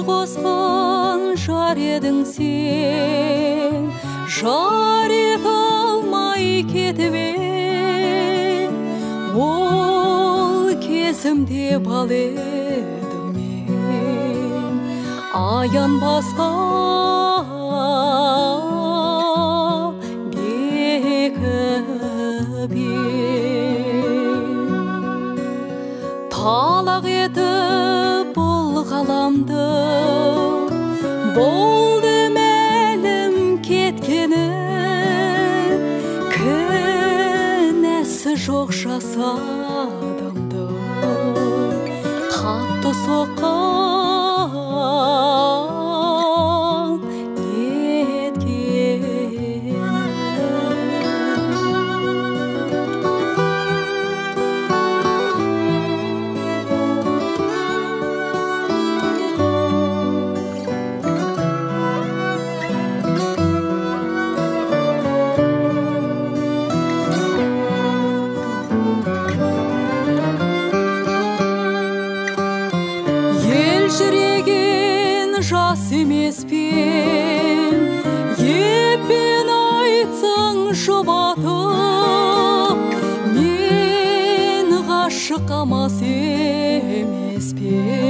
қосқан жар едің сен, жар ете алмай кетіп ең. Ол кезімде бал едім мен, аянбасқа бекіп ем. Талақ етіп бұл ғаламды, болды мәлім кеткені, кінәсі жоқ жас адамды қатты соққан неткені. Жүреген жас емеспен, еппен айтсаң жұбатып, мен ғашық қамас емеспен.